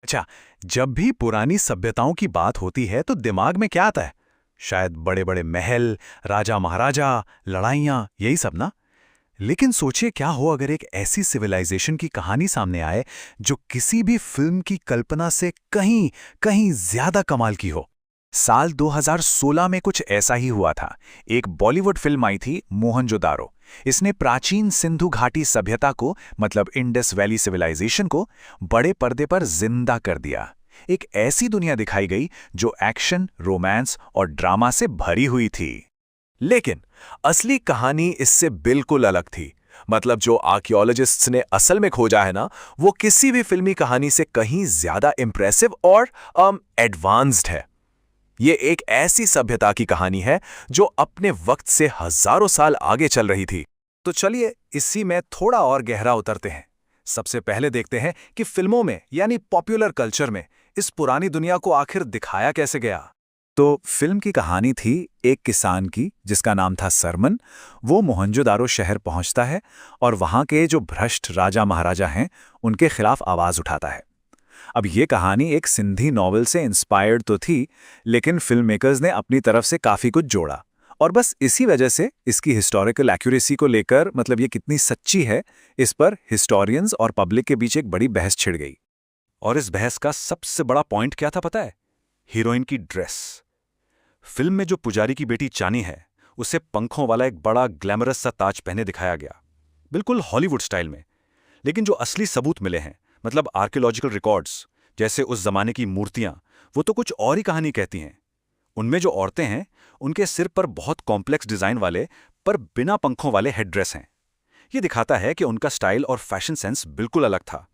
अच्छा, जब भी पुरानी सभ्यताओं की बात होती है तो दिमाग में क्या आता है? शायद बड़े बड़े महल, राजा महाराजा, लड़ाइयाँ, यही सब ना। लेकिन सोचिए क्या हो अगर एक ऐसी सिविलाइजेशन की कहानी सामने आए जो किसी भी फिल्म की कल्पना से कहीं कहीं ज्यादा कमाल की हो। साल 2016 में कुछ ऐसा ही हुआ था। एक बॉलीवुड फिल्म आई थी मोहनजोदारो। इसने प्राचीन सिंधु घाटी सभ्यता को, मतलब इंडस वैली सिविलाइजेशन को, बड़े पर्दे पर जिंदा कर दिया। एक ऐसी दुनिया दिखाई गई जो एक्शन, रोमांस और ड्रामा से भरी हुई थी। लेकिन असली कहानी इससे बिल्कुल अलग थी। मतलब जो आर्कियोलॉजिस्ट्स ने असल में खोजा है ना, वो किसी भी फिल्मी कहानी से कहीं ज्यादा इंप्रेसिव और एडवांस्ड है। ये एक ऐसी सभ्यता की कहानी है जो अपने वक्त से हजारों साल आगे चल रही थी। तो चलिए इसी में थोड़ा और गहरा उतरते हैं। सबसे पहले देखते हैं कि फिल्मों में यानी पॉपुलर कल्चर में इस पुरानी दुनिया को आखिर दिखाया कैसे गया। तो फिल्म की कहानी थी एक किसान की जिसका नाम था सरमन। वो मोहनजोदारो शहर पहुंचता है और वहां के जो भ्रष्ट राजा महाराजा हैं उनके खिलाफ आवाज उठाता है। अब ये कहानी एक सिंधी नॉवेल से इंस्पायर्ड तो थी, लेकिन फिल्म मेकर्स ने अपनी तरफ से काफी कुछ जोड़ा। और बस इसी वजह से इसकी हिस्टोरिकल एक्यूरेसी को लेकर, मतलब ये कितनी सच्ची है, इस पर हिस्टोरियंस और पब्लिक के बीच एक बड़ी बहस छिड़ गई। और इस बहस का सबसे बड़ा पॉइंट क्या था पता है? हीरोइन की ड्रेस। फिल्म में जो पुजारी की बेटी चानी है, उसे पंखों वाला एक बड़ा ग्लैमरस सा ताज पहने दिखाया गया, बिल्कुल हॉलीवुड स्टाइल में। लेकिन जो असली सबूत मिले हैं, मतलब आर्कियोलॉजिकल रिकॉर्ड्स, जैसे उस जमाने की मूर्तियां, वो तो कुछ और ही कहानी कहती हैं। उनमें जो औरतें हैं, उनके सिर पर बहुत कॉम्प्लेक्स डिजाइन वाले पर बिना पंखों वाले हेड ड्रेस हैं। ये दिखाता है कि उनका स्टाइल और फैशन सेंस बिल्कुल अलग था।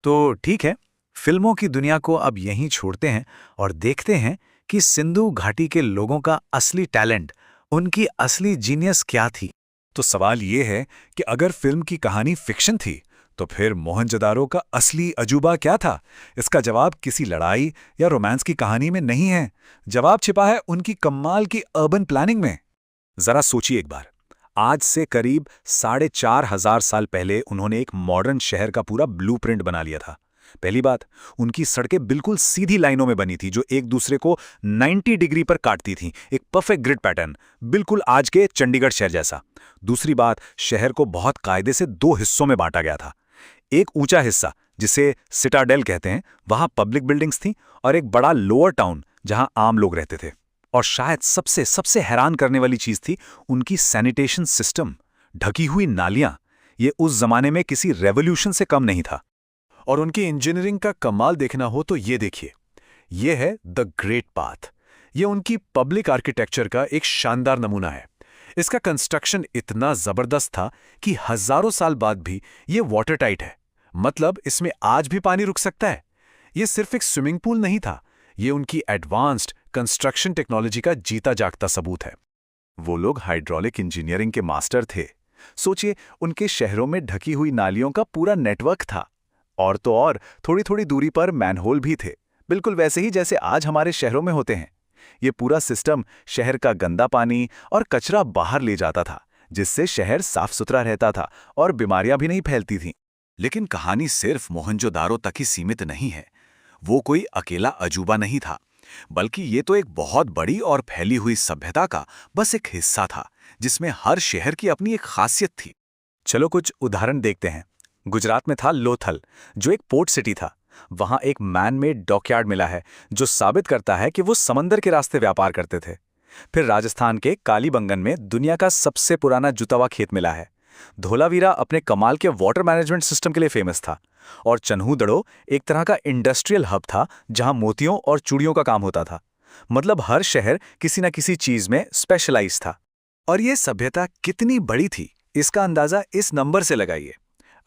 तो ठीक है, फिल्मों की दुनिया को अब यहीं छोड़ते हैं और देखते हैं कि सिंधु घाटी के लोगों का असली टैलेंट, उनकी असली जीनियस क्या थी। तो सवाल ये है कि अगर फिल्म की कहानी फिक्शन थी, तो फिर मोहनजोदारो का असली अजूबा क्या था? इसका जवाब किसी लड़ाई या रोमांस की कहानी में नहीं है। जवाब छिपा है उनकी कमाल की अर्बन प्लानिंग में। जरा सोचिए एक बार, आज से करीब 4,500 साल पहले उन्होंने एक मॉडर्न शहर का पूरा ब्लूप्रिंट बना लिया था। पहली बात, उनकी सड़कें बिल्कुल सीधी लाइनों में बनी थी जो एक दूसरे को 90 डिग्री पर काटती थीं, एक परफेक्ट ग्रिड पैटर्न, बिल्कुल आज के चंडीगढ़ शहर जैसा। दूसरी बात, शहर को बहुत कायदे से दो हिस्सों में बांटा गया था। एक ऊंचा हिस्सा जिसे सिटाडेल कहते हैं, वहां पब्लिक बिल्डिंग्स थीं, और एक बड़ा लोअर टाउन जहां आम लोग रहते थे। और शायद सबसे सबसे हैरान करने वाली चीज थी उनकी सैनिटेशन सिस्टम। ढकी हुई नालियां, ये उस जमाने में किसी रेवोल्यूशन से कम नहीं था। और उनकी इंजीनियरिंग का कमाल देखना हो तो ये देखिए, ये है द ग्रेट पाथ। ये उनकी पब्लिक आर्किटेक्चर का एक शानदार नमूना है। इसका कंस्ट्रक्शन इतना जबरदस्त था कि हजारों साल बाद भी ये वाटर टाइट है। मतलब इसमें आज भी पानी रुक सकता है। ये सिर्फ एक स्विमिंग पूल नहीं था, ये उनकी एडवांस्ड कंस्ट्रक्शन टेक्नोलॉजी का जीता जागता सबूत है। वो लोग हाइड्रोलिक इंजीनियरिंग के मास्टर थे। सोचिए, उनके शहरों में ढकी हुई नालियों का पूरा नेटवर्क था। और तो और थोड़ी थोड़ी दूरी पर मैनहोल भी थे, बिल्कुल वैसे ही जैसे आज हमारे शहरों में होते हैं। ये पूरा सिस्टम शहर का गंदा पानी और कचरा बाहर ले जाता था, जिससे शहर साफ सुथरा रहता था और बीमारियां भी नहीं फैलती थीं। लेकिन कहानी सिर्फ मोहनजोदारो तक ही सीमित नहीं है। वो कोई अकेला अजूबा नहीं था, बल्कि ये तो एक बहुत बड़ी और फैली हुई सभ्यता का बस एक हिस्सा था, जिसमें हर शहर की अपनी एक खासियत थी। चलो कुछ उदाहरण देखते हैं। गुजरात में था लोथल, जो एक पोर्ट सिटी था। वहां एक मैन मेड डॉकयार्ड मिला है, जो साबित करता है कि वो समंदर के रास्ते व्यापार करते थे। फिर राजस्थान के कालीबंगन में दुनिया का सबसे पुराना जुतावा खेत मिला है। धोलावीरा अपने कमाल के वाटर मैनेजमेंट सिस्टम के लिए फेमस था। और चन्हूदड़ो एक तरह का इंडस्ट्रियल हब था, जहां मोतियों और चूड़ियों का काम होता था। मतलब हर शहर किसी न किसी चीज में स्पेशलाइज था। और ये सभ्यता कितनी बड़ी थी, इसका अंदाजा इस नंबर से लगाइए।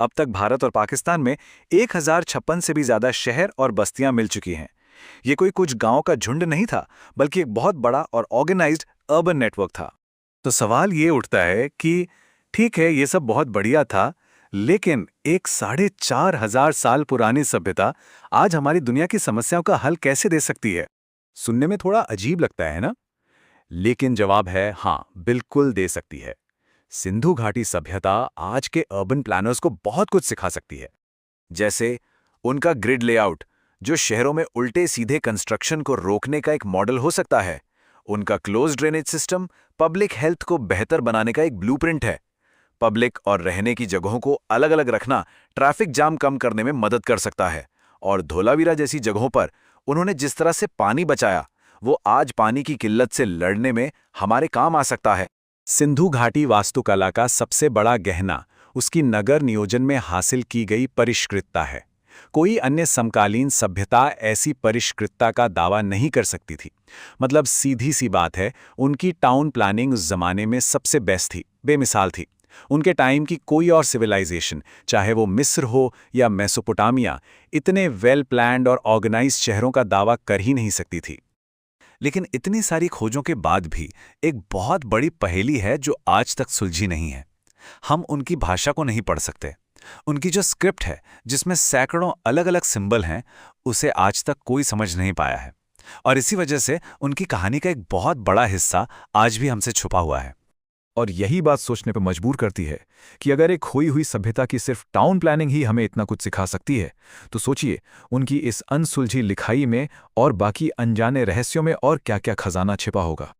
अब तक भारत और पाकिस्तान में 1056 से भी ज्यादा शहर और बस्तियां मिल चुकी हैं। ये कोई कुछ गांव का झुंड नहीं था, बल्कि एक बहुत बड़ा और ऑर्गेनाइज्ड अर्बन नेटवर्क था। तो सवाल ये उठता है कि ठीक है, ये सब बहुत बढ़िया था, लेकिन एक 4,500 साल पुरानी सभ्यता आज हमारी दुनिया की समस्याओं का हल कैसे दे सकती है? सुनने में थोड़ा अजीब लगता है ना? लेकिन जवाब है हाँ, बिल्कुल दे सकती है। सिंधु घाटी सभ्यता आज के अर्बन प्लानर्स को बहुत कुछ सिखा सकती है। जैसे उनका ग्रिड लेआउट, जो शहरों में उल्टे सीधे कंस्ट्रक्शन को रोकने का एक मॉडल हो सकता है। उनका close drainage system public health को बेहतर बनाने का एक ब्लूप्रिंट है। पब्लिक और रहने की जगहों को अलग अलग रखना ट्रैफिक जाम कम करने में मदद कर सकता है। और धोलावीरा जैसी जगहों पर उन्होंने जिस तरह से पानी बचाया, वो आज पानी की किल्लत से लड़ने में हमारे काम आ सकता है। सिंधु घाटी वास्तुकला का सबसे बड़ा गहना उसकी नगर नियोजन में हासिल की गई परिष्कृतता है। कोई अन्य समकालीन सभ्यता ऐसी परिष्कृतता का दावा नहीं कर सकती थी। मतलब सीधी सी बात है, उनकी टाउन प्लानिंग उस जमाने में सबसे बेस्ट थी, बेमिसाल थी। उनके टाइम की कोई और सिविलाइजेशन, चाहे वो मिस्र हो या मेसोपोटामिया, इतने वेल प्लान्ड और ऑर्गेनाइज्ड शहरों का दावा कर ही नहीं सकती थी। लेकिन इतनी सारी खोजों के बाद भी एक बहुत बड़ी पहेली है जो आज तक सुलझी नहीं है। हम उनकी भाषा को नहीं पढ़ सकते। उनकी जो स्क्रिप्ट है, जिसमें सैकड़ों अलग अलग सिंबल हैं, उसे आज तक कोई समझ नहीं पाया है। और इसी वजह से उनकी कहानी का एक बहुत बड़ा हिस्सा आज भी हमसे छुपा हुआ है। और यही बात सोचने पर मजबूर करती है कि अगर एक खोई हुई सभ्यता की सिर्फ टाउन प्लानिंग ही हमें इतना कुछ सिखा सकती है, तो सोचिए उनकी इस अनसुलझी लिखाई में और बाकी अनजाने रहस्यों में और क्या क्या खजाना छिपा होगा।